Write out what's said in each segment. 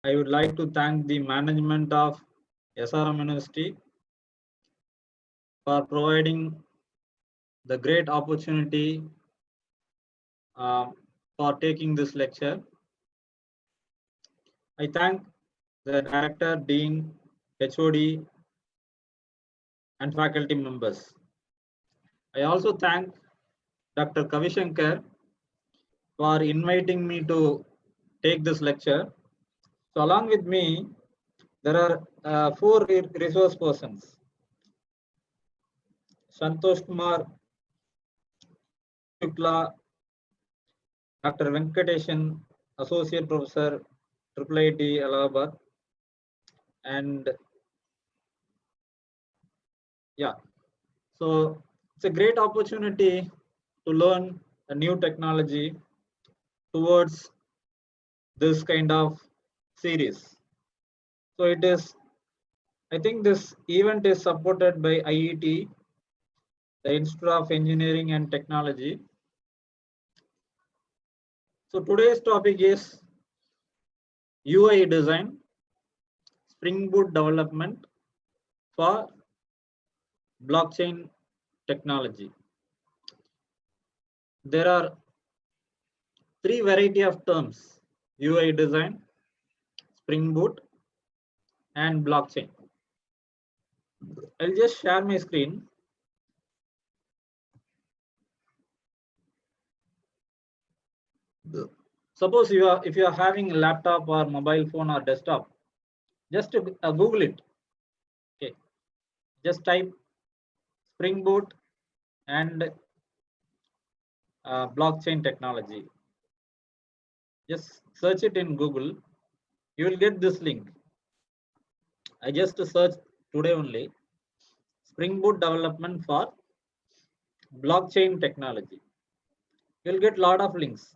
I would like to thank the management of SRM University for providing the great opportunity for taking this lecture. I thank the director, dean, HOD, and faculty members. I also thank Dr. Kavishankar for inviting me to take this lecture. So along with me, there are 4 resource persons. Santosh Kumar Shukla, Dr. Venkateshan, Associate Professor, IIIT Allahabad, and yeah, so it's a great opportunity to learn a new technology towards this kind of series. So it is, I think this event is supported by IET, the Institute of Engineering and Technology. So today's topic is UI design, Spring Boot development for blockchain technology. There are 3 variety of terms: UI design, Spring Boot, and blockchain. I'll just share my screen. Suppose if you are having a laptop or mobile phone or desktop, just Google it. Okay, just type Spring Boot and blockchain technology. Just search it in Google. You will get this link. I just searched today only. Spring Boot development for blockchain technology. You will get a lot of links.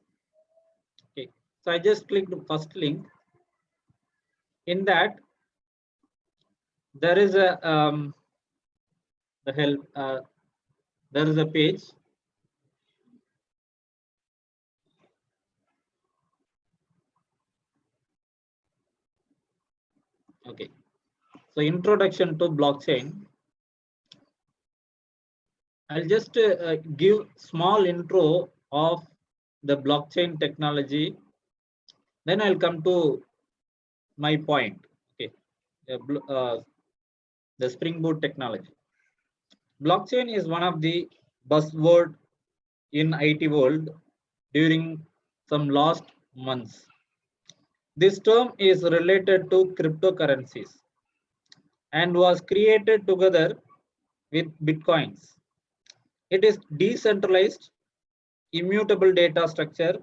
Okay, so I just clicked the first link. In that, there is a the help. There is a page. Okay, so introduction to blockchain. I'll just give small intro of the blockchain technology. Then I'll come to my point. Okay, the Spring Boot technology. Blockchain is one of the buzzword in IT world during some last months. This term is related to cryptocurrencies and was created together with bitcoins. It is decentralized, immutable data structure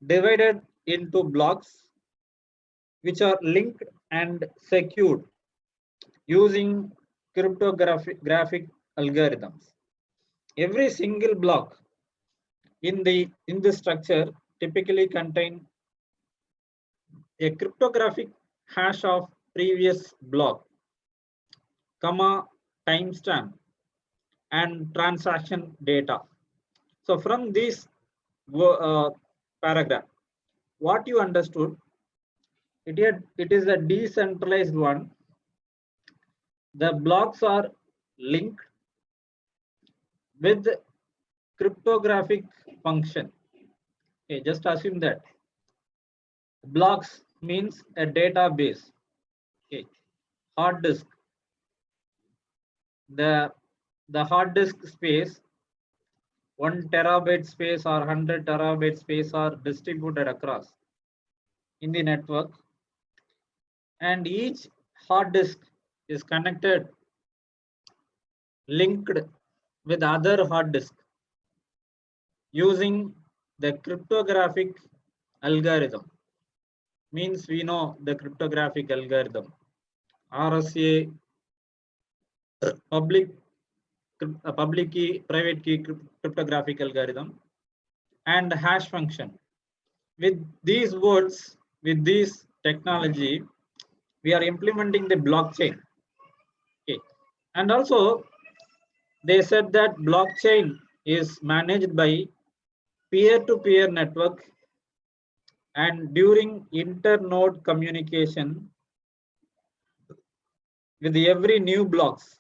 divided into blocks which are linked and secured using cryptographic algorithms. Every single block in the structure typically contain a cryptographic hash of previous block, comma, timestamp, and transaction data. So from this paragraph, what you understood, it is a decentralized one. The blocks are linked with cryptographic function. Okay, just assume that blocks means a database. Okay, hard disk. The hard disk space, 1 terabyte space or 100 terabyte space are distributed across in the network, and each hard disk is connected, linked with other hard disk using the cryptographic algorithm. Means we know the cryptographic algorithm, RSA, public key, private key cryptographic algorithm, and hash function. With these words, with this technology, we are implementing the blockchain. Okay, and also they said that blockchain is managed by peer-to-peer network and during inter-node communication with every new blocks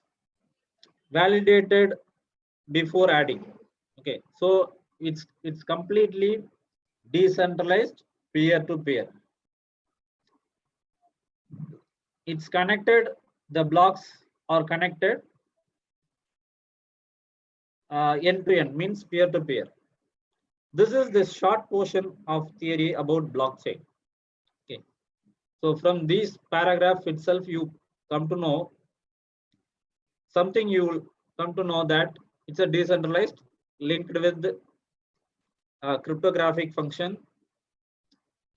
validated before adding. Okay, so it's completely decentralized peer-to-peer. It's connected, the blocks are connected end to end, means peer to peer. This is the short portion of theory about blockchain. Okay, so from this paragraph itself, you come to know something. You will come to know that it's a decentralized linked with cryptographic function.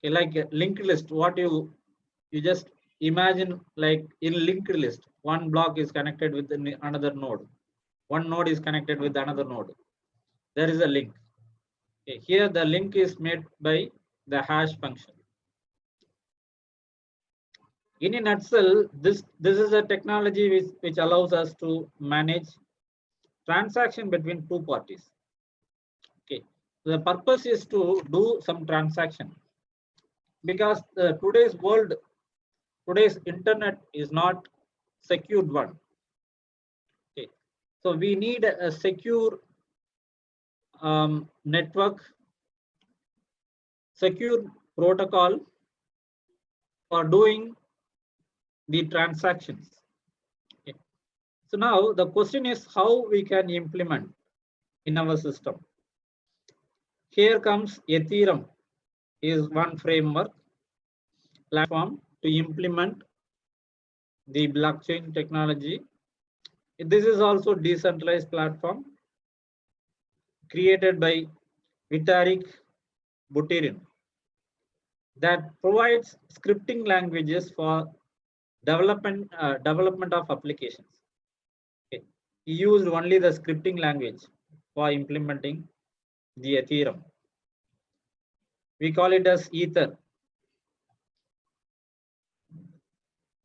Okay, like a linked list. What you just imagine, like in linked list, one block is connected with another node. One node is connected with another node. There is a link. Okay, here the link is made by the hash function. In a nutshell, this is a technology which allows us to manage transaction between two parties. Okay, the purpose is to do some transaction, because today's world, today's internet is not secured one. Okay, so we need a secure network, secure protocol for doing the transactions. Okay. So now the question is how we can implement in our system. Here comes Ethereum is one framework platform to implement the blockchain technology. This is also decentralized platform created by Vitalik Buterin that provides scripting languages for development of applications. Okay. He used only the scripting language for implementing the Ethereum. We call it as Ether.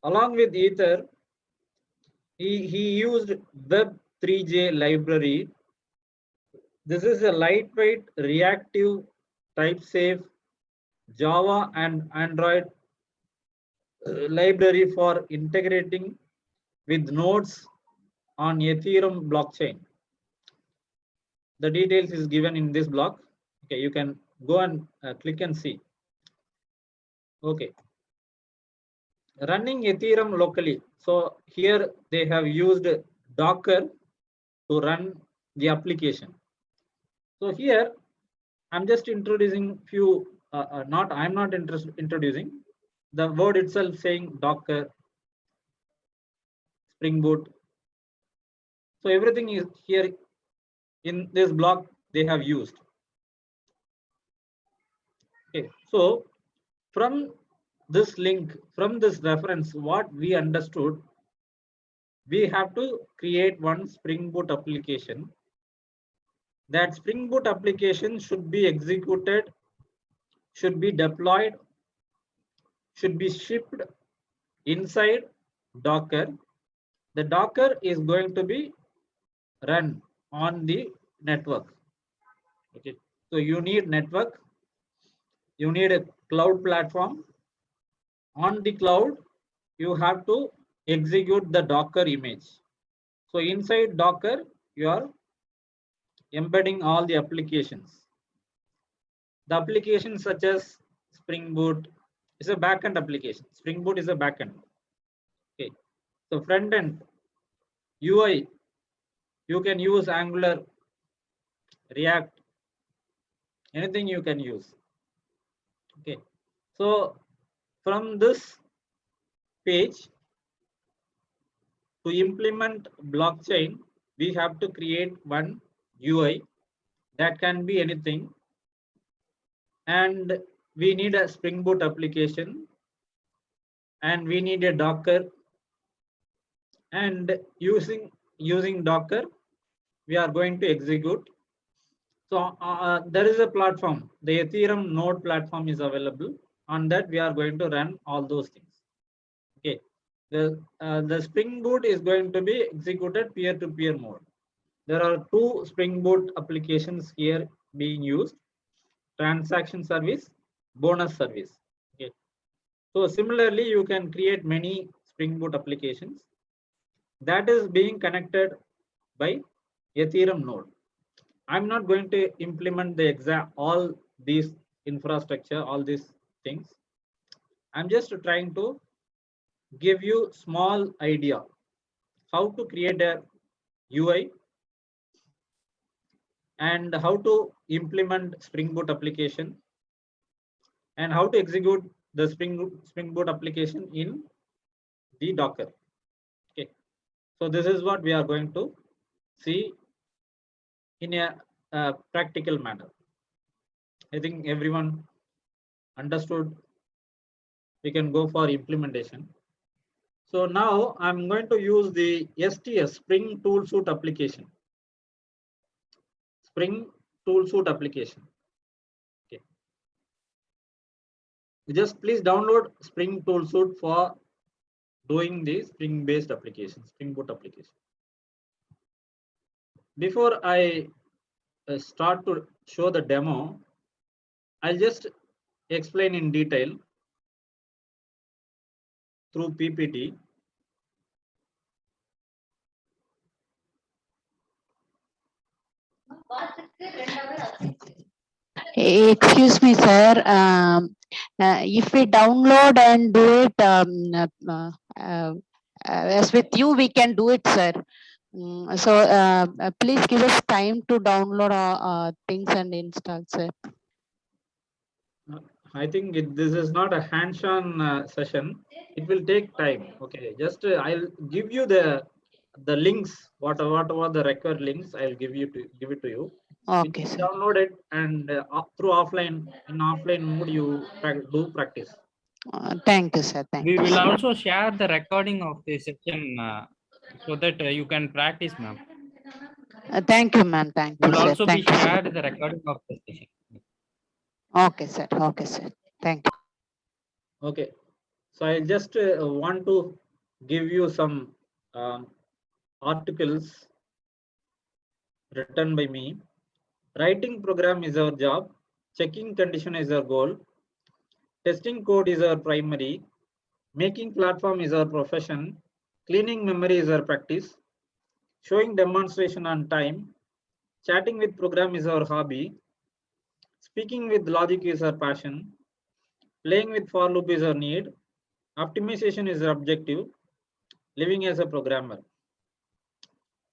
Along with Ether, he used Web3j library. This is a lightweight, reactive, type-safe Java and Android library for integrating with nodes on Ethereum blockchain. The details is given in this block. Okay, you can go and click and see. Okay, running Ethereum locally. So here they have used Docker to run the application. So here I'm just introducing few. I'm not introducing. The word itself saying Docker, Spring Boot. So everything is here in this block they have used. Okay, so from this link, from this reference, what we understood, we have to create one Spring Boot application. That Spring Boot application should be executed, should be deployed, should be shipped inside Docker. The Docker is going to be run on the network. Okay, so you need network, you need a cloud platform. On the cloud, you have to execute the Docker image. So inside Docker, you are embedding all the applications. The applications such as Spring Boot is a backend application. Spring Boot is a backend. Okay, so front end UI, you can use Angular, React, anything you can use. Okay, so from this page, to implement blockchain, we have to create one UI that can be anything, and we need a Spring Boot application, and we need a Docker, and using Docker we are going to execute. So there is a platform, the Ethereum node platform is available. On that we are going to run all those things. Okay, the Spring Boot is going to be executed peer-to-peer mode. There are two Spring Boot applications here being used: transaction service bonus service. Okay. So similarly, you can create many Spring Boot applications that is being connected by Ethereum node. I'm not going to implement the exact all these infrastructure, all these things. I'm just trying to give you small idea how to create a UI and how to implement Spring Boot application and how to execute the Spring Boot application in the Docker. Okay, so this is what we are going to see in a practical manner. I think everyone understood. We can go for implementation. So now I'm going to use the STS Spring Toolsuit application. Spring Toolsuit application. Okay. Just please download Spring Toolsuit for doing the Spring based application, Spring Boot application. Before I start to show the demo, I'll just explain in detail through PPT. Excuse me, sir. If we download and do it as with you, we can do it, sir. So please give us time to download things and install, sir. I think this is not a hands-on session. It will take time. Okay, just I'll give you the links. Whatever the required links, I'll give it to you. Okay, You sir. download it and through offline mode you do practice. Thank you, sir. Thank We you. will Sir. also share the recording of the session so that you can practice, ma'am. Thank you, ma'am. Thank We you, will sir. also be Thank you, sir. shared the recording of the session. Okay, sir. Okay, sir. Thank you. Okay, so I just want to give you some articles written by me. Writing program is our job. Checking condition is our goal. Testing code is our primary. Making platform is our profession. Cleaning memory is our practice. Showing demonstration on time. Chatting with program is our hobby. Speaking with logic is our passion. Playing with for loop is our need. Optimization is our objective. Living as a programmer.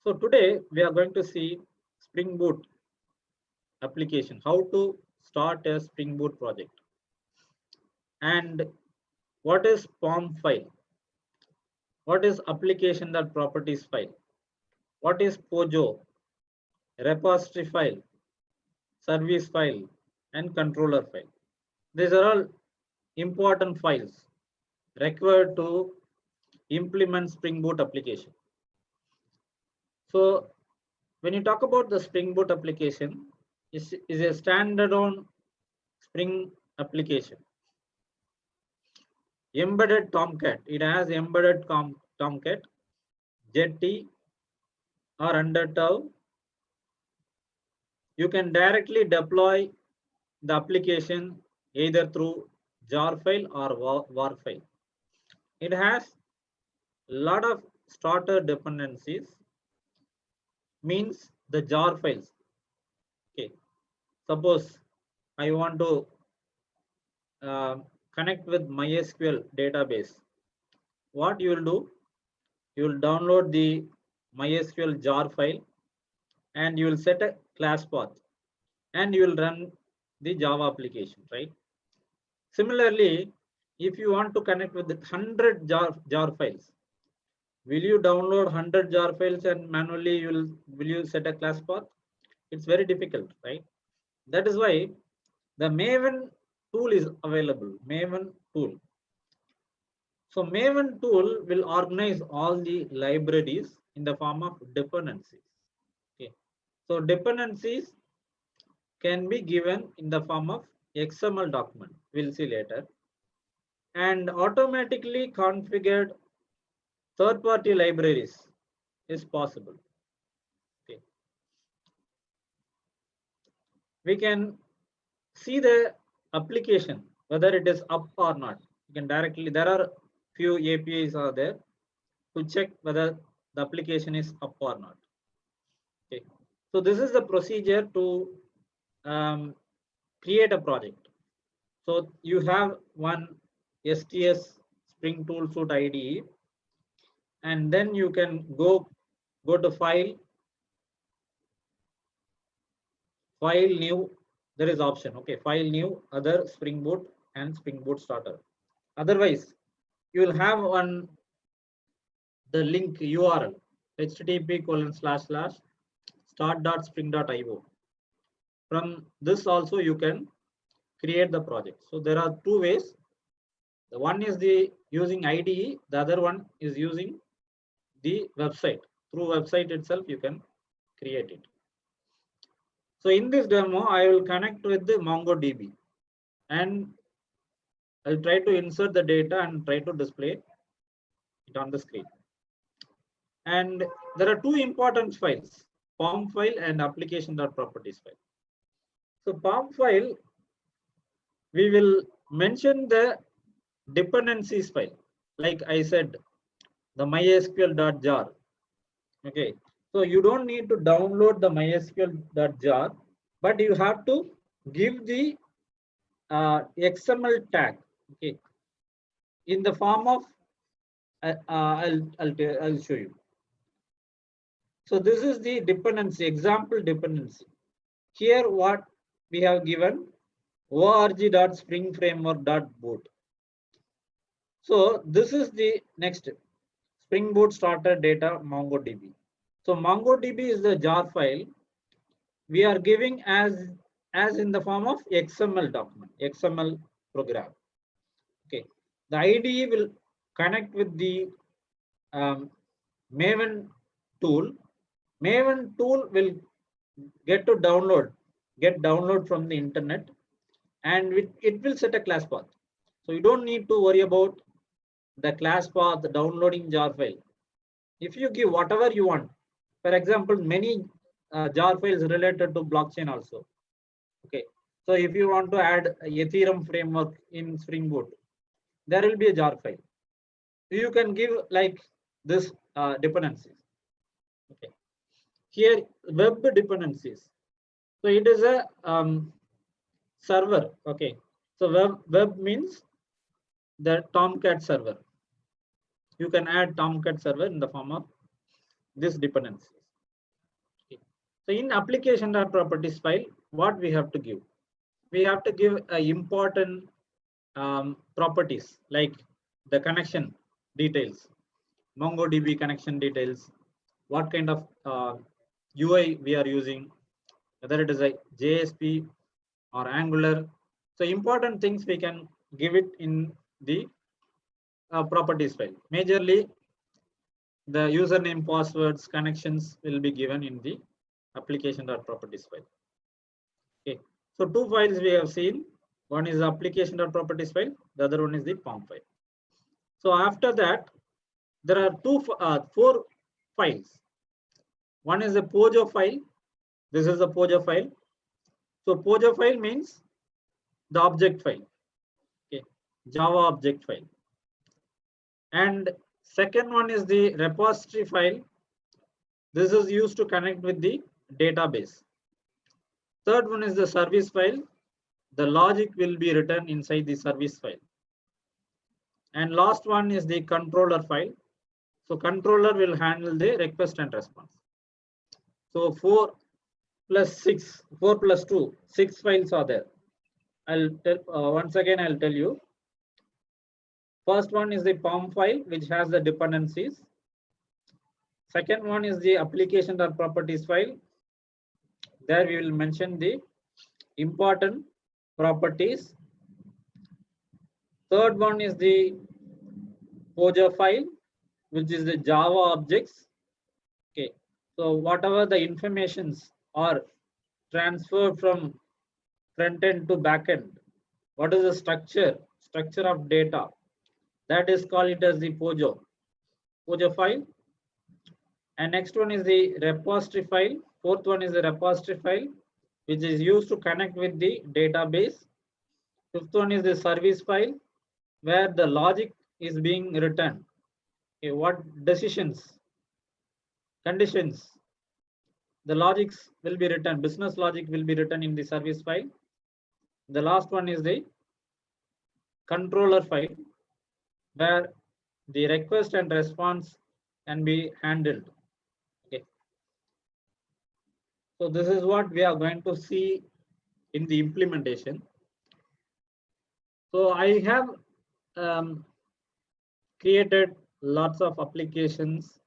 So today we are going to see Spring Boot application, how to start a Spring Boot project. And what is POM file? What is application.properties file? What is POJO? Repository file, service file, and controller file. These are all important files required to implement Spring Boot application. So when you talk about the Spring Boot application, is a standalone Spring application. Embedded Tomcat. It has embedded Tomcat, Jetty, or Undertow. You can directly deploy the application either through jar file or war file. It has a lot of starter dependencies, means the jar files. Okay, suppose I want to connect with MySQL database. What you will do? You will download the MySQL jar file and you will set a class path and you will run the Java application, right? Similarly, if you want to connect with 100 jar files, will you download 100 jar files and manually will you set a class path? It's very difficult, right? That is why the Maven tool is available. Maven tool. So Maven tool will organize all the libraries in the form of dependencies. Okay. So dependencies can be given in the form of XML document. We'll see later. And automatically configured third-party libraries is possible. Okay. We can see the application whether it is up or not. You can directly, there are few APIs are there to check whether the application is up or not. Okay, so this is the procedure to create a project. So you have one STS Spring Tool Suite IDE, and then you can go to file new. There is option, okay, file new, other Spring Boot and Spring Boot Starter. Otherwise, you will have the link URL http://start.spring.io. From this also you can create the project. So there are two ways. The one is the using IDE, the other one is using the website. Through website itself you can create it. So in this demo, I will connect with the MongoDB and I'll try to insert the data and try to display it on the screen. And there are two important files, POM file and application.properties file. So POM file, we will mention the dependencies file. Like I said, the mysql.jar. Okay, so you don't need to download the mysql.jar, but you have to give the XML tag, okay, in the form of I'll show you. So this is the dependency, example dependency. Here what we have given, org.springframework.boot. So this is the next Spring Boot starter data MongoDB. So MongoDB is the jar file we are giving as in the form of XML document, XML program. Okay, the IDE will connect with the Maven tool. Maven tool will get download from the internet, and it will set a class path. So you don't need to worry about the class path, the downloading jar file. If you give whatever you want, for example, many jar files related to blockchain also. Okay, so if you want to add Ethereum framework in Spring Boot, there will be a jar file. You can give like this dependencies. Okay, here web dependencies. So it is a server. Okay, so web means the Tomcat server. You can add Tomcat server in the form of this dependencies. Okay. So in application.properties file, what we have to give? We have to give important properties like the connection details, MongoDB connection details, what kind of UI we are using, whether it is a JSP or Angular. So important things we can give it in the properties file. Majorly, the username, passwords, connections will be given in the application.properties file. Okay, so two files we have seen. One is application.properties file, the other one is the POM file. So after that, there are four files. One is a Pojo file. This is the Pojo file. So Pojo file means the object file. Okay, Java object file. And second one is the repository file. This is used to connect with the database. Third one is the service file. The logic will be written inside the service file. And last one is the controller file. So controller will handle the request and response. So 4 plus 2, 6 files are there. I'll tell once again, I'll tell you. First one is the POM file, which has the dependencies. Second one is the application.properties file. There we will mention the important properties. Third one is the Pojo file, which is the Java objects. Okay, so whatever the informations are transferred from front end to back end, what is the structure of data, that is called it as the Pojo file. And next one is the repository file. Fourth one is the repository file, which is used to connect with the database. Fifth one is the service file, where the logic is being written. Okay, what decisions, conditions, the logics will be written, business logic will be written in the service file. The last one is the controller file, where the request and response can be handled. Okay. So this is what we are going to see in the implementation. So I have created lots of applications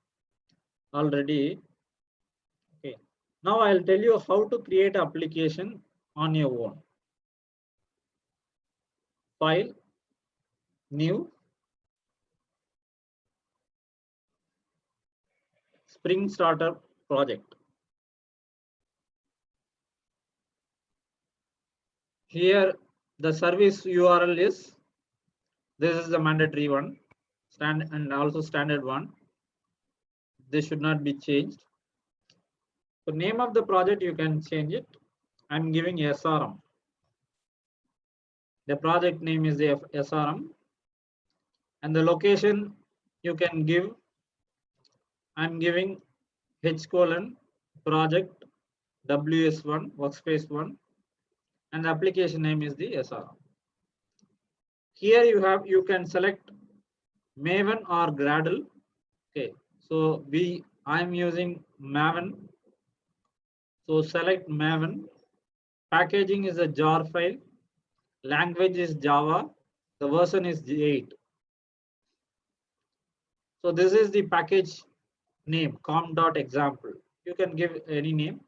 already. Okay. Now I'll tell you how to create an application on your own. File, new, Spring Starter project. Here the service URL is, this is the mandatory one, and also standard one. This should not be changed. The name of the project you can change it. I'm giving SRM. The project name is the SRM, and the location you can give. I'm giving H:project WS1 workspace 1, and the application name is the SRM. Here you can select Maven or Gradle. Okay, so I'm using Maven. So select Maven. Packaging is a jar file. Language is Java. The version is 8. So this is the package name, com.example. You can give any name.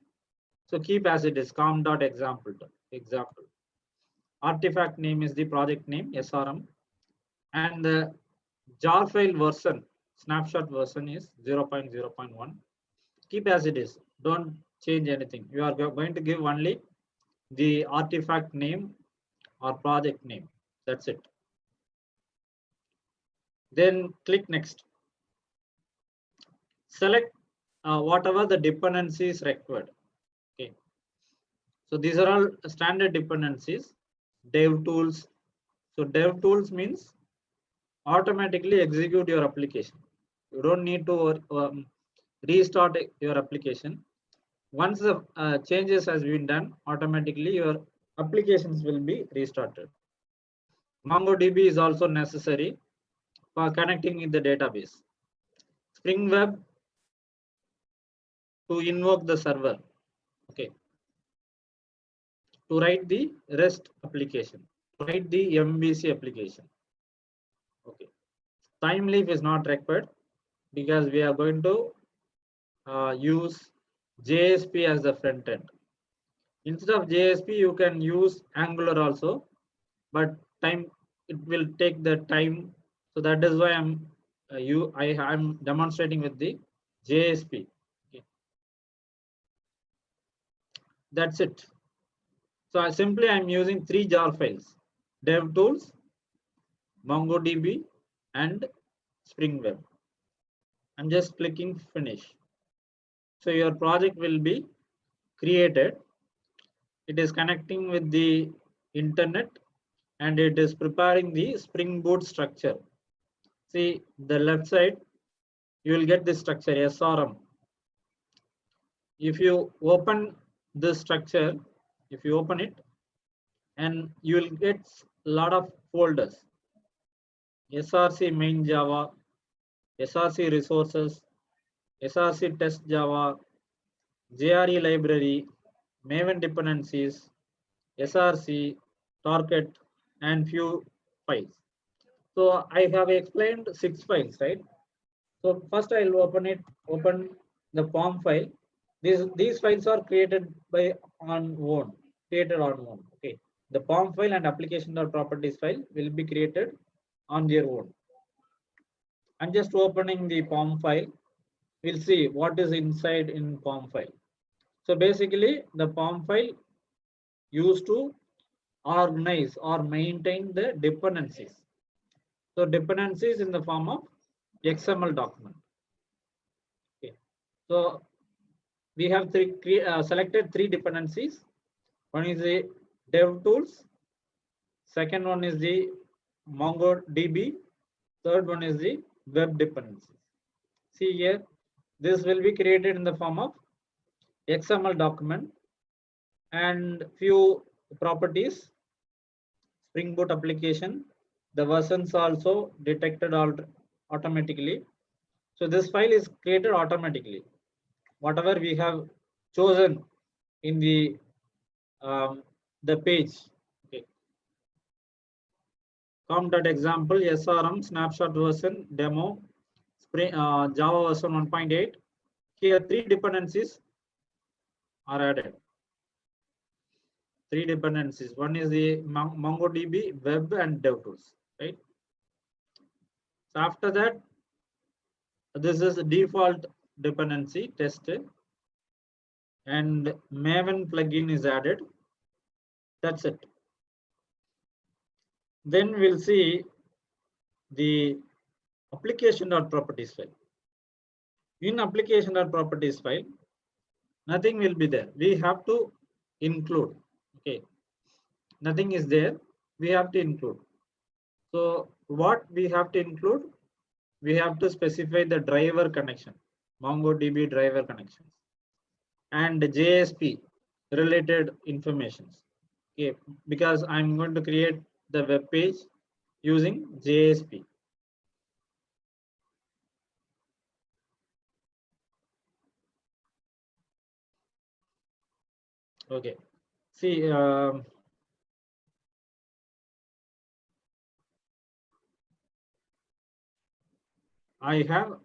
So keep as it is, com.example. Example. Artifact name is the project name, SRM. And the jar file version, snapshot version is 0.0.1. Keep as it is. Don't change anything. You are going to give only the artifact name or project name. That's it. Then click next. Select whatever the dependencies required. Okay. So these are all standard dependencies. Dev tools. So dev tools means automatically execute your application. You don't need to restart your application. Once the changes has been done, automatically your applications will be restarted. MongoDB is also necessary for connecting in the database. Spring Web to invoke the server. Okay. To write the REST application, to write the MVC application. Okay. Timeleaf is not required because we are going to use JSP as the front end. Instead of JSP, you can use Angular also, but it will take the time. So that is why I'm demonstrating with the JSP. Okay. That's it. So I'm using 3 jar files: DevTools, MongoDB, and Spring Web. I'm just clicking finish. So your project will be created. It is connecting with the internet and it is preparing the Spring Boot structure. See the left side, you will get this structure SRM. If you open this structure, if you open it, and you will get a lot of folders: SRC main Java, SRC resources, SRC test Java, JRE library, Maven dependencies, SRC, Torquet, and few files. So I have explained 6 files, right? So first I'll open the POM file. These files are created on own. Okay. The POM file and application.properties file will be created on their own. I'm just opening the POM file. We'll see what is inside in POM file. So basically the POM file used to organize or maintain the dependencies. So dependencies in the form of XML document. Okay. So we have selected 3 dependencies. One is the dev tools, Second one is the MongoDB. Third one is the web dependencies. See here, this will be created in the form of XML document and few properties. Spring Boot application, the versions also detected automatically. So this file is created automatically. Whatever we have chosen in the page. Okay. com.example SRM snapshot version demo Spring Java version 1.8. Here 3 dependencies are added. 3 dependencies. One is the MongoDB, web, and DevTools. Right. So after that, this is default dependency test, and Maven plugin is added. That's it. Then we'll see the application.properties file. In application.properties file, nothing will be there. We have to include. Okay, nothing is there. We have to include. So what we have to include? We have to specify the driver connection, MongoDB driver connections, and JSP related informations. Okay, because I'm going to create the web page using JSP. Okay, see, I have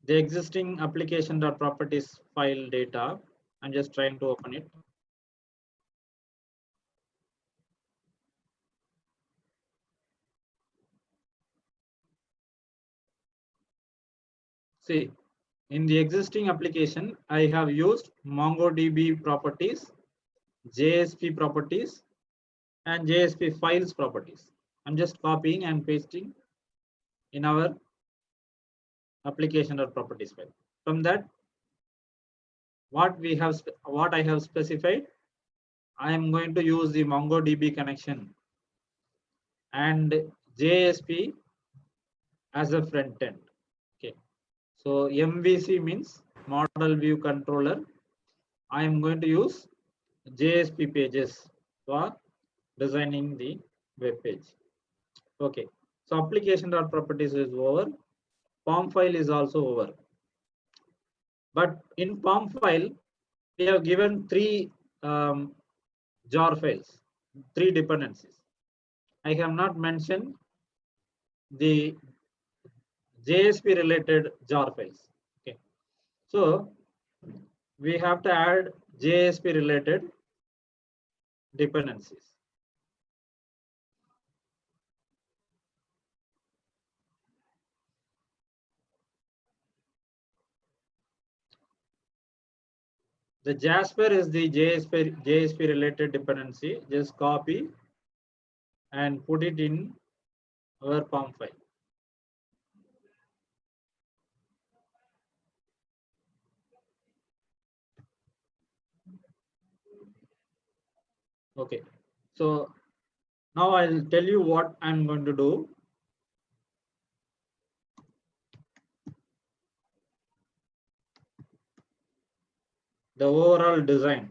the existing application.properties file data. I'm just trying to open it. See, in the existing application, I have used MongoDB properties, JSP properties, and JSP files properties. I'm just copying and pasting in our application.properties file. From that, what I have specified, I am going to use the MongoDB connection and JSP as a front end. Okay, so MVC means model view controller. I am going to use JSP pages for designing the web page. Okay, so application.properties is over. POM file is also over. But in POM file, we have given 3 jar files, 3 dependencies. I have not mentioned the JSP related jar files. Okay, so we have to add JSP related dependencies. The Jasper is the JSP related dependency. Just copy and put it in our POM file. Okay, so now I'll tell you what I'm going to do. The overall design.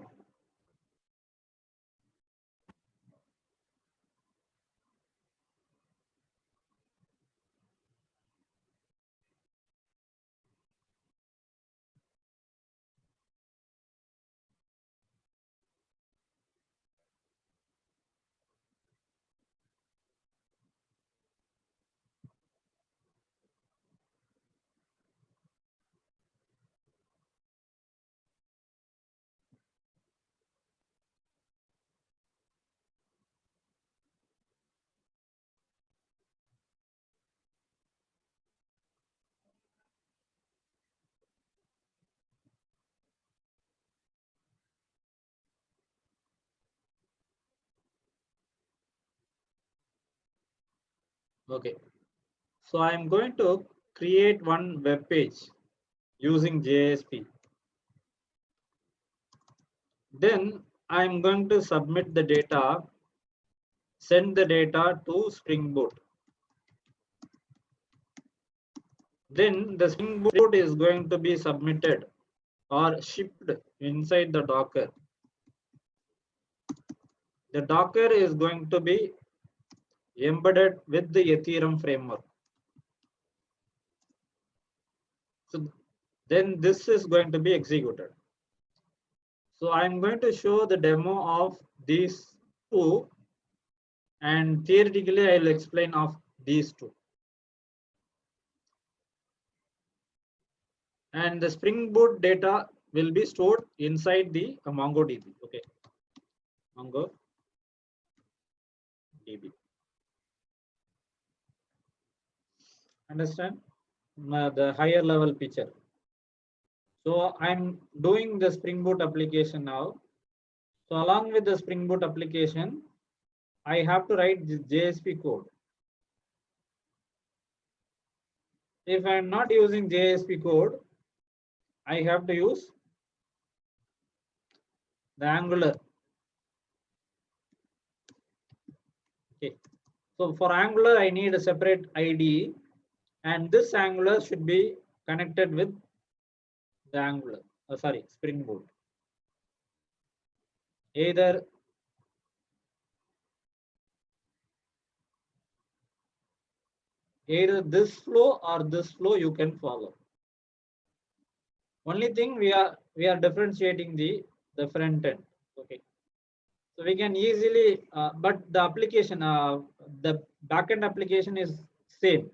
Okay, so I'm going to create one web page using JSP. Then I'm going to submit the data, send the data to Spring Boot. Then the Spring Boot is going to be submitted or shipped inside the Docker. The Docker is going to be embedded with the Ethereum framework. So then this is going to be executed. So I'm going to show the demo of these two, and theoretically I'll explain of these two. And the Spring Boot data will be stored inside the MongoDB. Okay, MongoDB. Understand the higher level picture. So I'm doing the Spring Boot application now. So along with the Spring Boot application, I have to write the JSP code. If I'm not using JSP code, I have to use the Angular. Okay. So for Angular, I need a separate IDE, and this Angular should be connected with the Angular. Spring Boot. Either this flow or this flow you can follow. Only thing we are differentiating the front end. Okay. So we can easily, but the application, the backend application is same.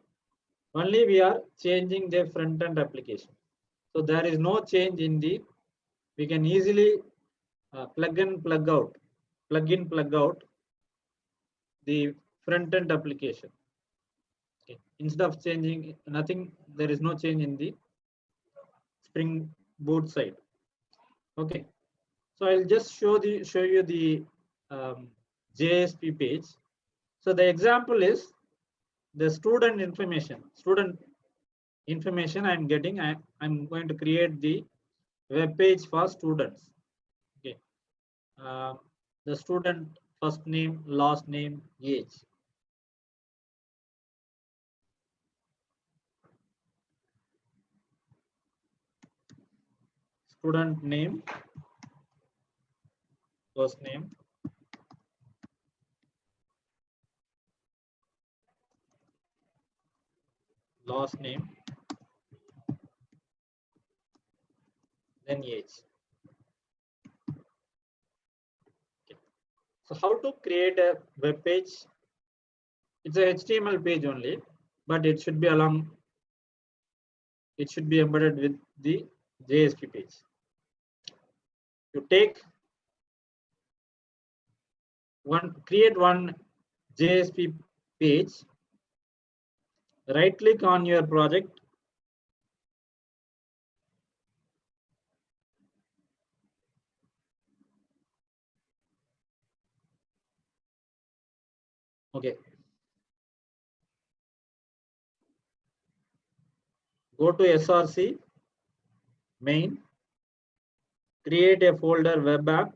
Only we are changing the front end application. So there is no change in the. We can easily plug in, plug out the front end application. Okay. Instead of changing nothing, there is no change in the Spring Boot side. Okay. So I'll just show you the JSP page. So the example is the student information. I'm getting. I'm going to create the web page for students. Okay. The student first name, last name, age. Student name, first name, last name, then age. Okay. So how to create a web page? It's a HTML page only, but it should be embedded with the JSP page. You create one JSP page, right click on your project, okay, go to SRC main, create a folder web app,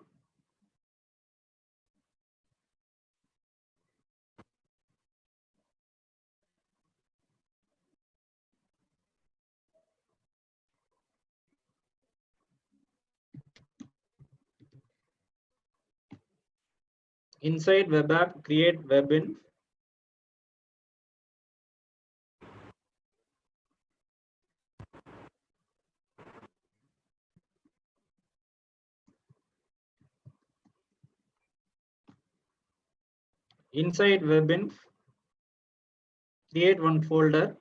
inside web app create webinf, inside webinf create one folder,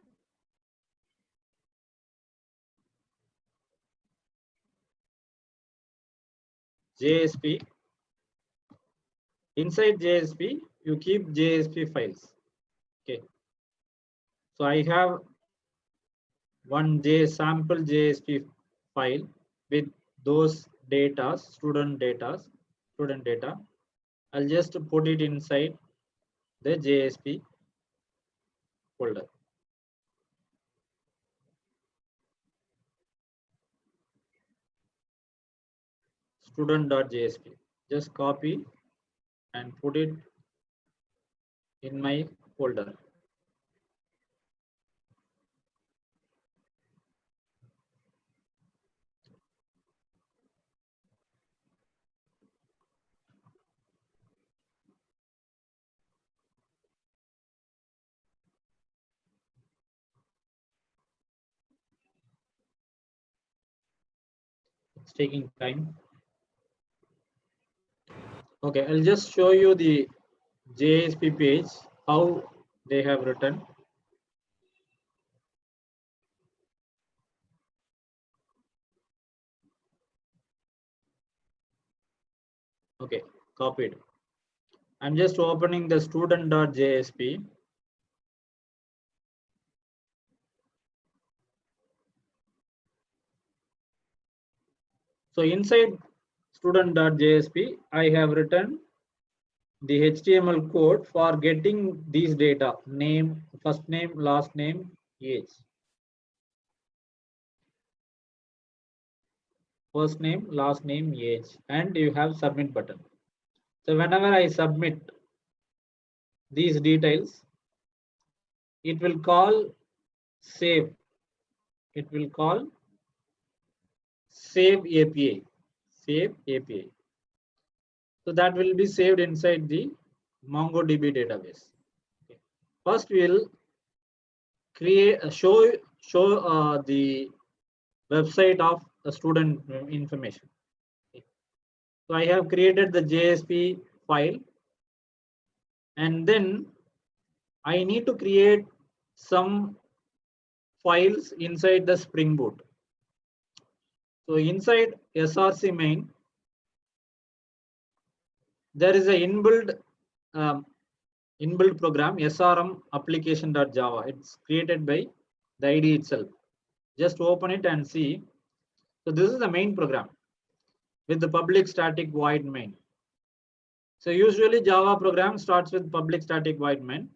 JSP. Inside JSP you keep JSP files. Okay, so I have one sample JSP file with those student data. I'll just put it inside the JSP folder. Student.jsp. just copy and put it in my folder. It's taking time. Okay, I'll just show you the JSP page, how they have written. Okay, copied. I'm just opening the student.jsp. So inside student.jsp, I have written the HTML code for getting these data: name, first name, last name, age. First name, last name, age, and you have submit button. So whenever I submit these details, it will call save. It will call save API. Save API. So that will be saved inside the MongoDB database. Okay. First, we'll create show the website of the student information. Okay. So I have created the JSP file, and then I need to create some files inside the Spring Boot. So inside SRC main, there is a inbuilt program SRM application.java. It's created by the IDE itself. Just open it and see. So this is the main program with the public static void main. So usually Java program starts with public static void main,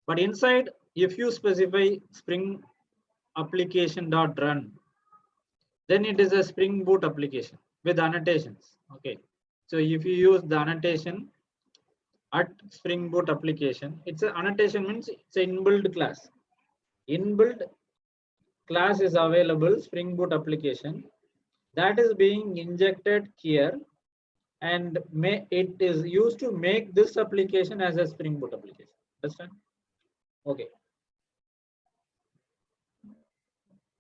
but inside, if you specify Spring application.run, then it is a Spring Boot application with annotations. Okay. So if you use the annotation at Spring Boot application, it's an annotation means it's an inbuilt class. Inbuilt class is available Spring Boot application that is being injected here, and it is used to make this application as a Spring Boot application. Understand? Okay.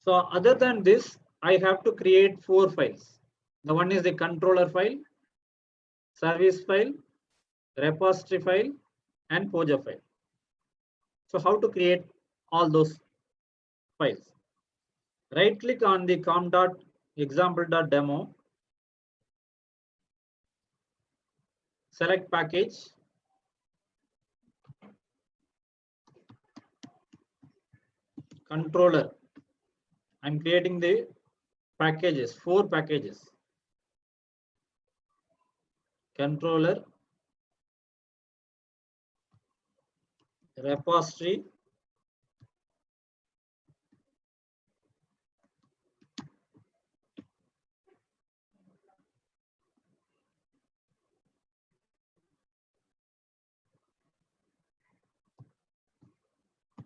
So other than this, I have to create 4 files. The one is the controller file, service file, repository file, and Pojo file. So how to create all those files? Right click on the com.example.demo, select package, controller. I'm creating the packages, 4 packages. Controller, repository,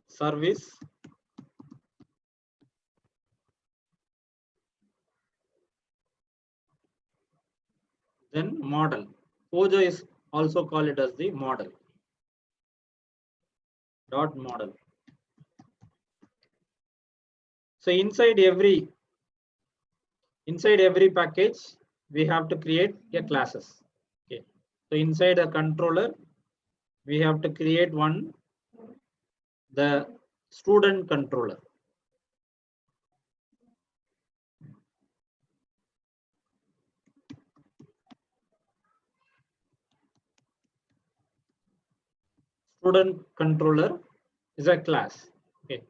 service, then model. Pojo is also called it as the model. Dot model. So inside every package, we have to create a classes. Okay. So inside a controller, we have to create one, the student controller. Student controller is a class. Okay.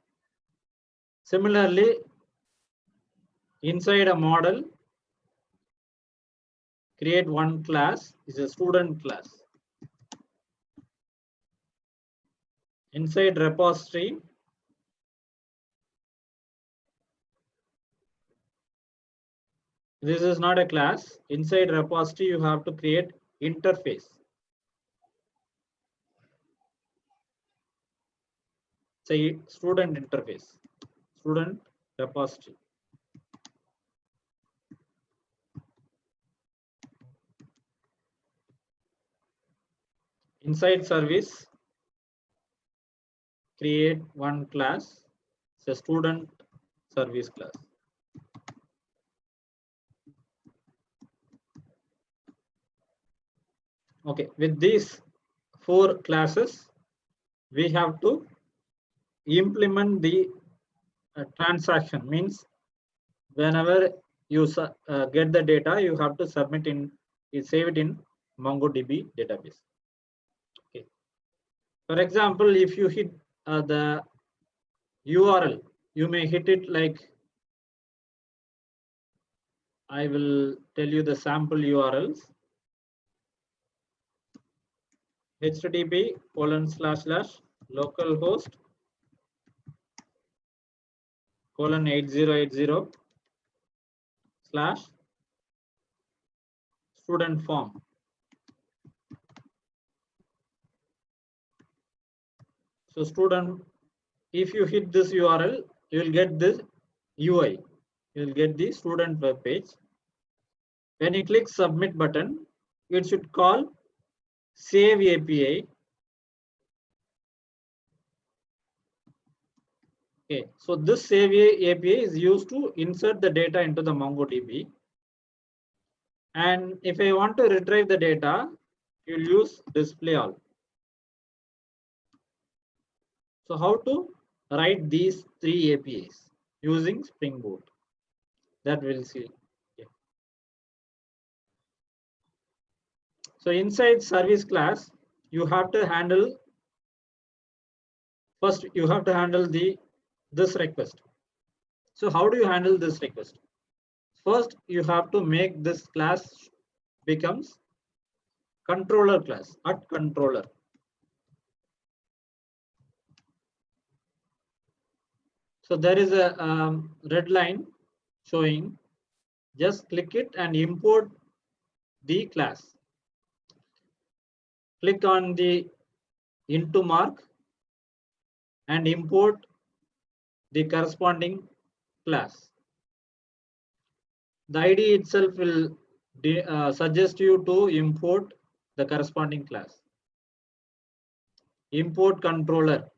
Similarly, inside a model, create one class is a student class. Inside repository, This is not a class. Inside repository, you have to create interface. Say student interface, student repository. Inside service, create one class, it's a student service class. Okay, with these 4 classes, we have to implement the transaction. Means whenever you get the data, you have to submit in, you save it in MongoDB database. Okay. For example, if you hit the URL, you may hit it like, I will tell you the sample URLs. http://localhost :8080/student form. So student, if you hit this URL, you will get this UI. You will get the student web page. When you click submit button, it should call save API. Okay, so this save API is used to insert the data into the MongoDB. And if I want to retrieve the data, you'll use display all. So how to write these 3 APIs using Spring Boot? That we'll see. Yeah. So inside service class, you have to handle, first you have to handle this request. So how do you handle this request? First, you have to make this class becomes controller class at controller. So there is a red line showing, just click it and import the class. Click on the into mark and import the corresponding class. The ID itself will suggest you to import the corresponding class. Import controller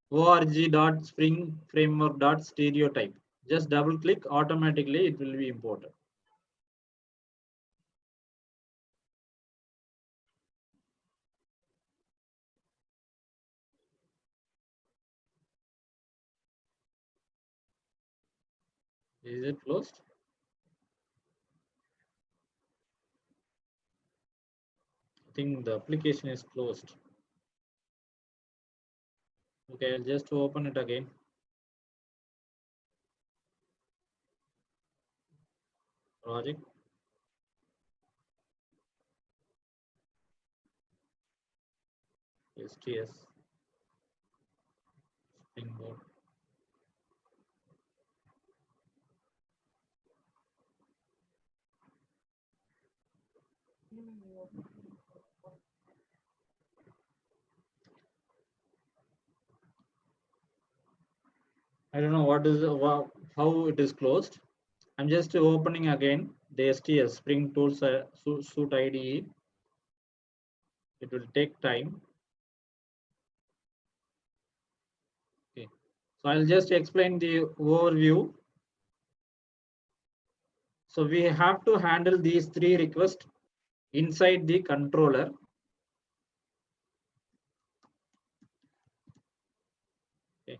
org.springframework.stereotype. Just double click, automatically it will be imported. Is it closed? I think the application is closed. Okay, I'll just open it again. Project. STS. Springboard. I don't know what is how it is closed. I'm just opening again the STS Spring Tools Suite IDE. It will take time. Okay, so I'll just explain the overview. So we have to handle these 3 requests inside the controller. Okay.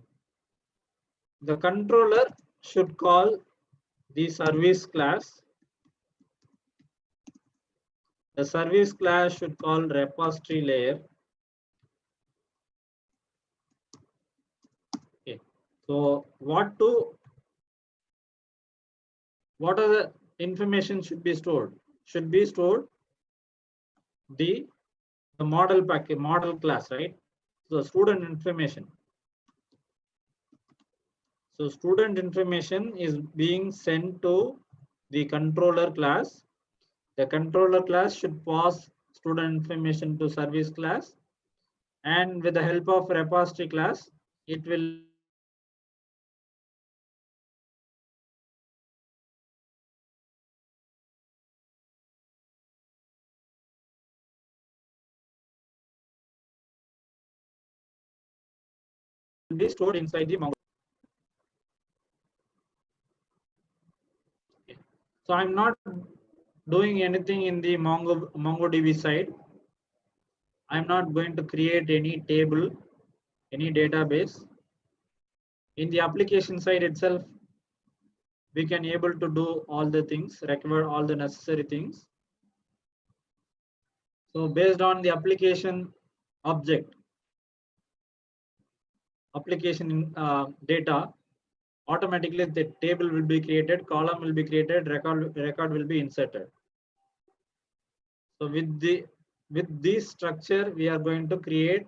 The controller should call the service class. The service class should call repository layer. Okay. So what are the information should be stored? Should be stored the model package, model class, right? So student information. So student information is being sent to the controller class. The controller class should pass student information to service class, and with the help of repository class, it will be stored inside the MongoDB. So I'm not doing anything in the MongoDB side. I'm not going to create any table, any database. In the application side itself, we can able to do all the things, require all the necessary things. So based on the application object, application data, automatically the table will be created, column will be created, record will be inserted. So with this structure, we are going to create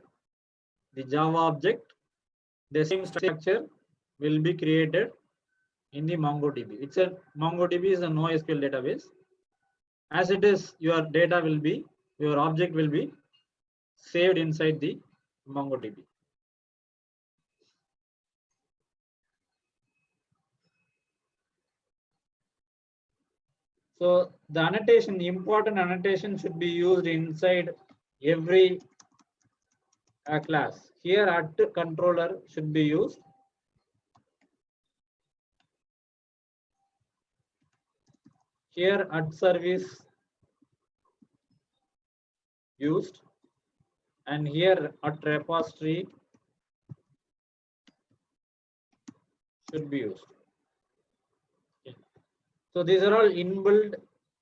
the Java object. The same structure will be created in the MongoDB. MongoDB is a NoSQL database. As it is, your object will be saved inside the MongoDB. So the annotation, the important annotation should be used inside every class. Here at controller should be used. Here at service used, and here at repository should be used. Okay. So these are all inbuilt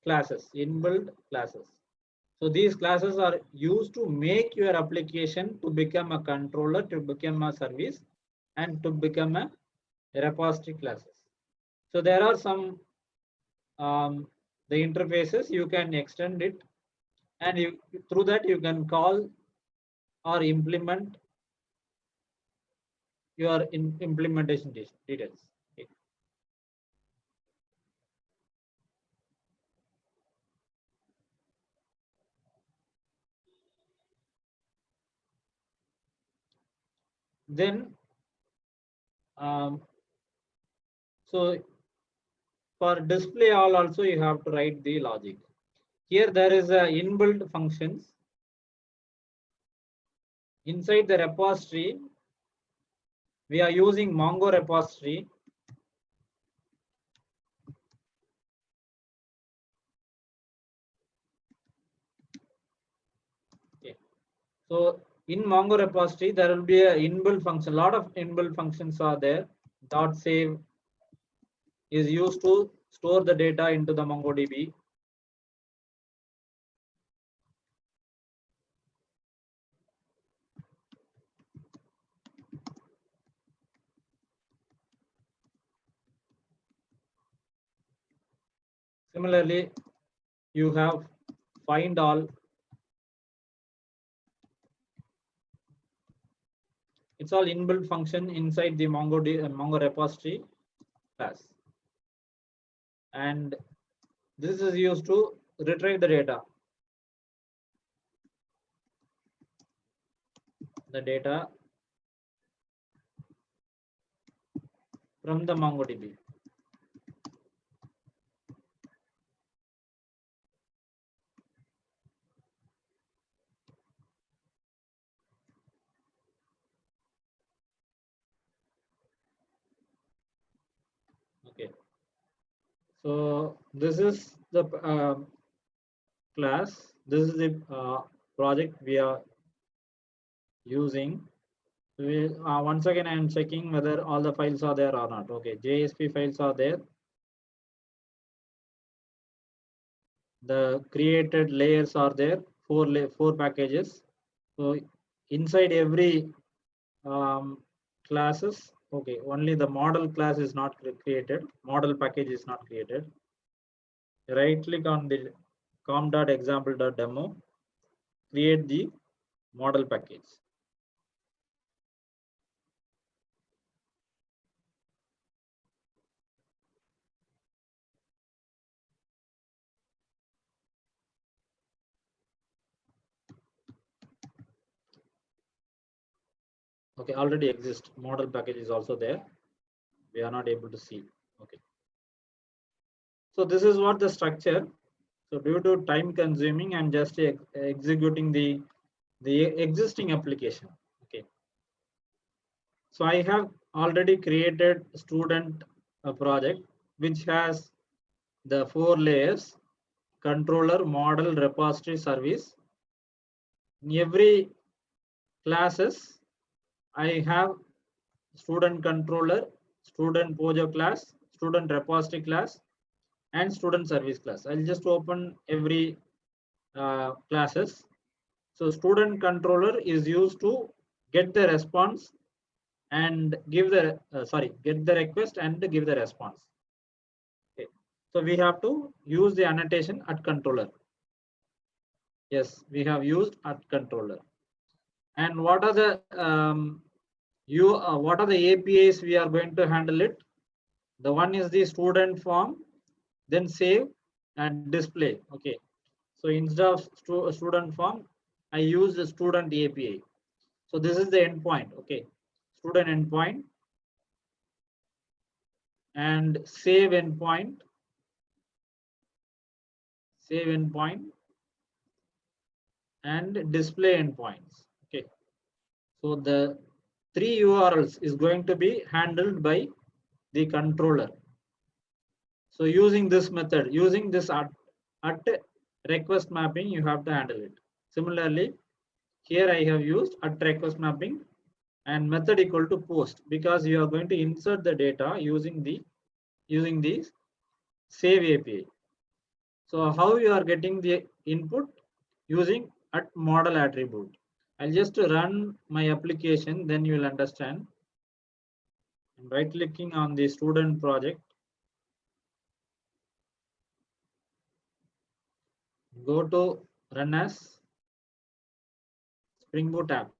classes. So these classes are used to make your application to become a controller, to become a service, and to become a repository classes. So there are some the interfaces you can extend it, and through that you can call or implement your implementation details. Okay. Then so for display all also you have to write the logic. Here there is a inbuilt functions inside the repository. We are using Mongo repository. Okay. So in Mongo repository there will be a inbuilt function. A lot of inbuilt functions are there. .save is used to store the data into the MongoDB. Similarly, you have find all. It's all inbuilt function inside the Mongo repository class. And this is used to retrieve the data. From the MongoDB. Okay. So this is the class. This is the project we are using. Once again, I am checking whether all the files are there or not. Okay, JSP files are there. The created layers are there. Four packages. So inside every classes, okay, only the model class is not created. Model package is not created. Right click on the com.example.demo. Create the model package. Okay, already exist. Model package is also there. We are not able to see. Okay. So this is what the structure. So due to time consuming, I'm just executing the existing application. Okay. So I have already created student project which has the 4 layers: controller, model, repository, service. In every classes, I have student controller, student Pojo class, student repository class, and student service class. I'll just open every classes. So student controller is used to get the response and give the get the request and give the response. Okay. So we have to use the annotation at controller. Yes, we have used at controller. And what are the what are the APIs we are going to handle it? The one is the student form, then save and display. Okay. So instead of student form, I use the student API. So this is the endpoint. Okay. Student endpoint and save endpoint, and display endpoints. Okay. So the 3 URLs is going to be handled by the controller. So using this method, using this at request mapping, you have to handle it. Similarly, here I have used at request mapping and method equal to post, because you are going to insert the data using the save API. So how you are getting the input? Using at model attribute. I'll just run my application, then you will understand. I'm right clicking on the student project. Go to run as Spring Boot app.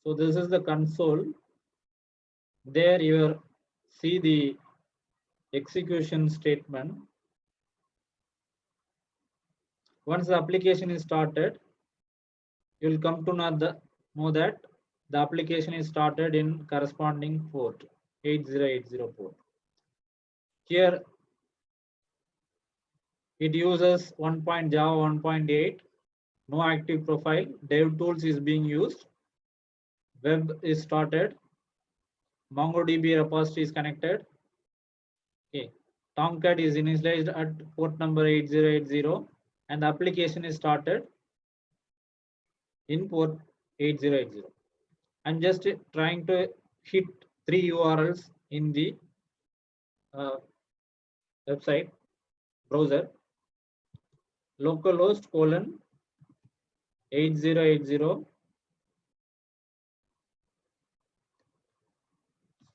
So this is the console. There you see the execution statement. Once the application is started, you will come to know that the application is started in corresponding port, 8080 port. Here it uses Java 1.8, no active profile, DevTools is being used, web is started, MongoDB repository is connected. Okay, Tomcat is initialized at port number 8080, and the application is started in port 8080. I'm just trying to hit 3 URLs in the website browser: localhost : 8080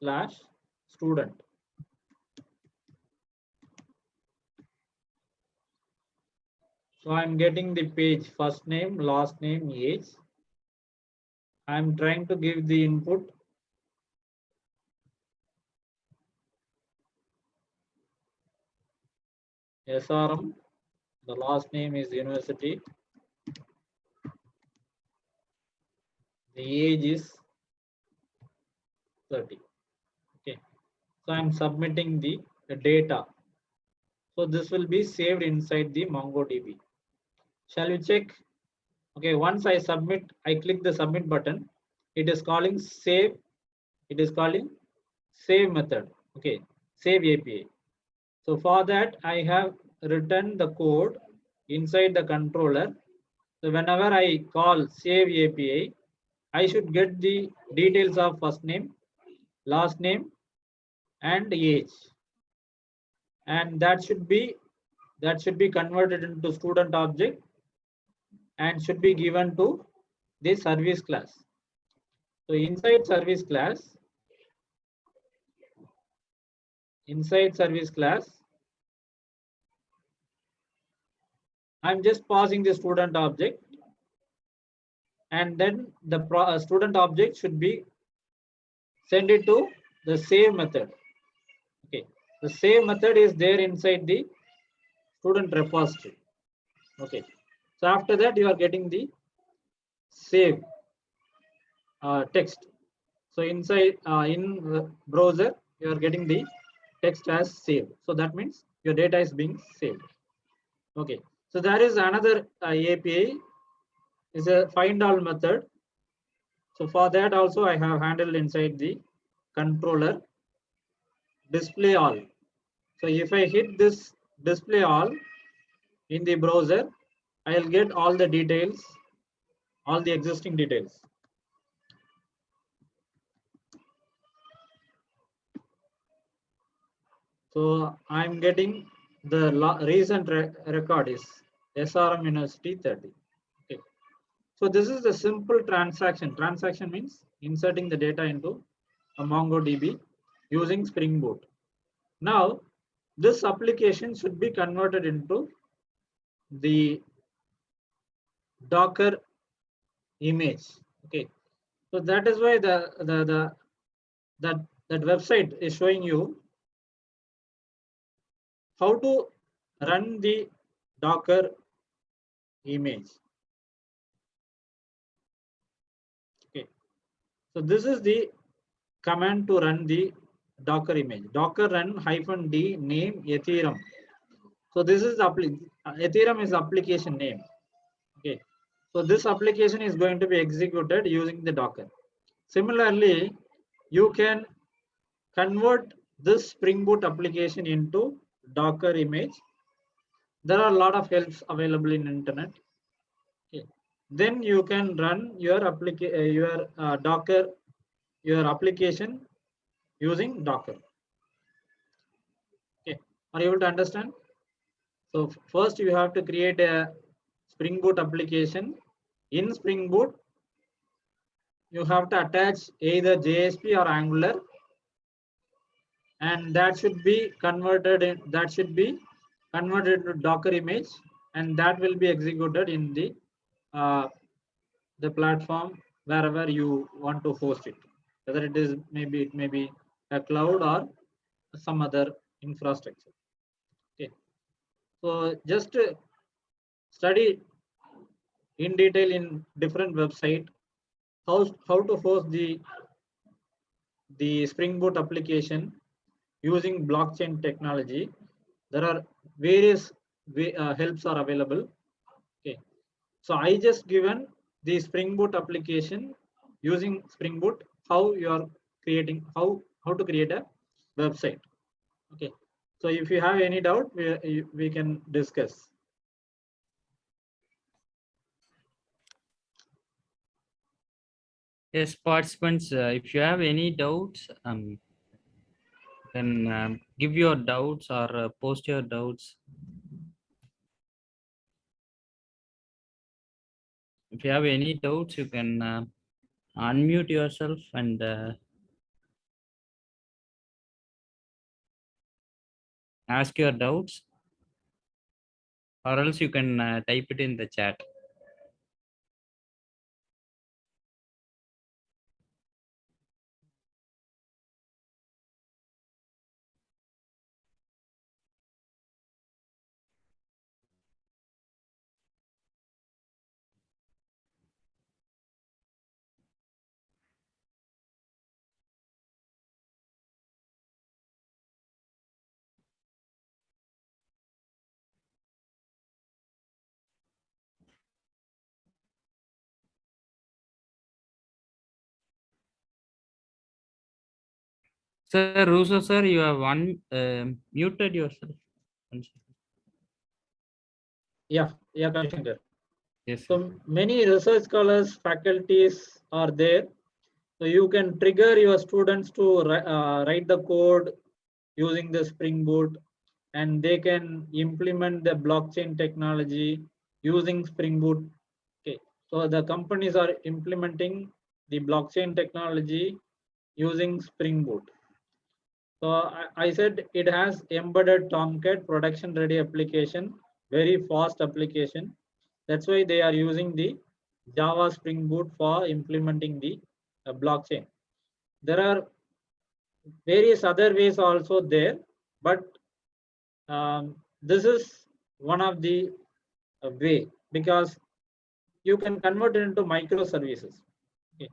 / student. So I'm getting the page first name, last name, age. I'm trying to give the input. SRM, the last name is university. The age is 30. Okay. So I'm submitting the data. So this will be saved inside the MongoDB. Shall we check? Okay, once I submit, I click the submit button. It is calling save. It is calling save method. Okay, save API. So for that, I have written the code inside the controller. So whenever I call save API, I should get the details of first name, last name, and age, and that should be converted into student object and should be given to the service class. So inside service class, I'm just passing the student object and then the student object should be send it to the save method. Okay, the save method is there inside the student repository. Okay, so after that you are getting the save text. So inside in the browser you are getting the text as saved. So that means your data is being saved. Okay, so there is another API is a find all method. So for that also I have handled inside the controller display all. So if I hit this display all in the browser, I'll get all the details, all the existing details. So I'm getting the recent record is SRM University 30. Okay. So this is the simple transaction. Transaction means inserting the data into a MongoDB using Spring Boot. Now, this application should be converted into the Docker image. Okay, so that is why that website is showing you how to run the Docker image. Okay, so this is the command to run the Docker image. Docker run -d name Ethereum. So this is the Ethereum is application name. Okay, so this application is going to be executed using the Docker. Similarly, you can convert this Spring Boot application into Docker image. There are a lot of helps available in internet. Okay. Then you can run your Docker, your application using Docker. Okay, are you able to understand? So first you have to create a Spring Boot application. In Spring Boot, you have to attach either JSP or Angular, and that should be converted to Docker image, and that will be executed in the platform wherever you want to host it, whether it may be a cloud or some other infrastructure. Okay, so just study in detail in different website how to host the Spring Boot application using blockchain technology. There are various helps are available. Okay, so I just given the Spring Boot application using Spring Boot, how you are creating, how to create a website. Okay, so if you have any doubt, we can discuss. Yes, participants, if you have any doubts, then give your doubts or post your doubts. If you have any doubts, you can unmute yourself and ask your doubts, or else you can type it in the chat. Sir, Russo sir, you have muted yourself. Yeah, Shankar. Yes. So many research scholars, faculties are there. So you can trigger your students to write the code using the Spring Boot, and they can implement the blockchain technology using Spring Boot. Okay, so the companies are implementing the blockchain technology using Spring Boot. So I said it has embedded Tomcat production ready application, very fast application. That's why they are using the Java Spring Boot for implementing the blockchain. There are various other ways also there, but this is one of the way, because you can convert it into microservices. Okay.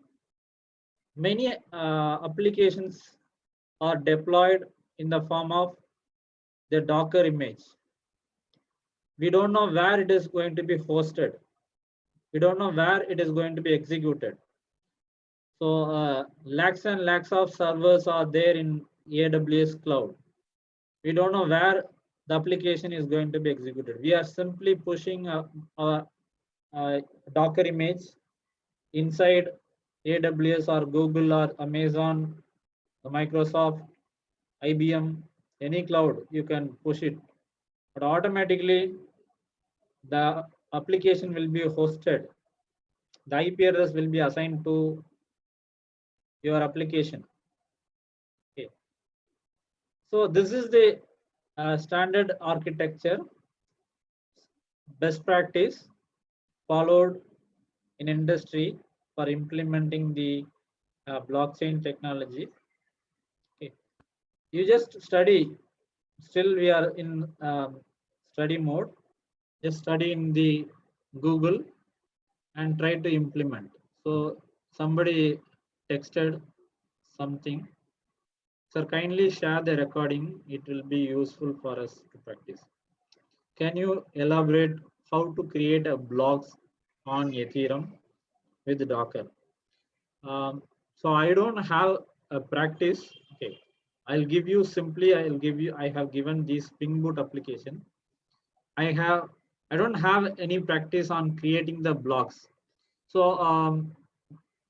Many applications are deployed in the form of the Docker image. We don't know where it is going to be hosted. We don't know where it is going to be executed. So lakhs and lakhs of servers are there in AWS cloud. We don't know where the application is going to be executed. We are simply pushing a Docker image inside AWS or Google or Amazon, Microsoft, IBM, any cloud, you can push it. But automatically the application will be hosted. The IP address will be assigned to your application. Okay. So this is the standard architecture, best practice followed in industry for implementing the blockchain technology. Okay. You just study. Still, we are in study mode. Just study in the Google and try to implement. So somebody texted something. Sir, kindly share the recording. It will be useful for us to practice. Can you elaborate how to create a blogs on Ethereum with Docker? So I don't have a practice. Okay, I'll give you simply. I have given the Spring Boot application. I don't have any practice on creating the blocks. So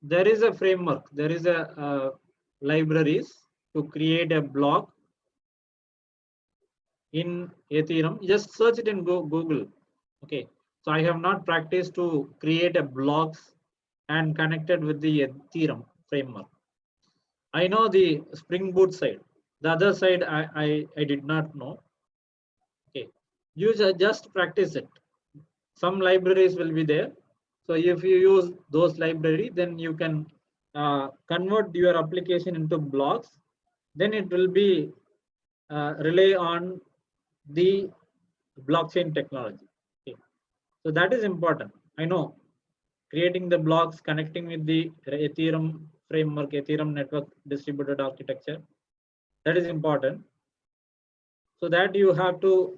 there is a framework. There is a libraries to create a block in Ethereum. Just search it in Google. Okay. So I have not practiced to create a blocks and connected with the Ethereum framework. I know the Spring Boot side. The other side I did not know. Okay. You just practice it. Some libraries will be there. So if you use those library, then you can convert your application into blocks. Then it will be rely on the blockchain technology. Okay. So that is important. I know creating the blocks, connecting with the Ethereum framework, Ethereum network distributed architecture, that is important. So that you have to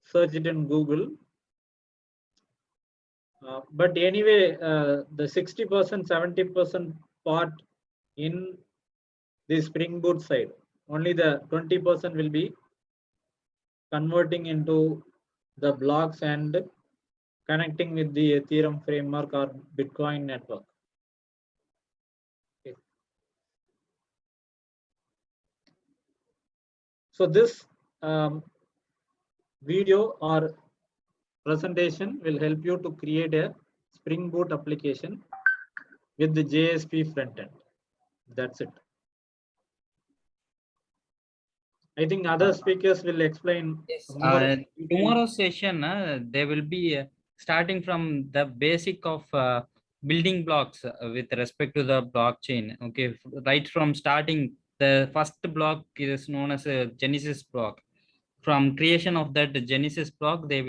search it in Google. But anyway, the 60%, 70% part in the Spring Boot side, only the 20% will be converting into the blocks and connecting with the Ethereum framework or Bitcoin network. Okay. So this video or presentation will help you to create a Spring Boot application with the JSP frontend. That's it. I think other speakers will explain Yes. more. Tomorrow's session, they will be starting from the basic of building blocks with respect to the blockchain. Okay, right from starting, the first block is known as a Genesis block. From creation of that Genesis block, they will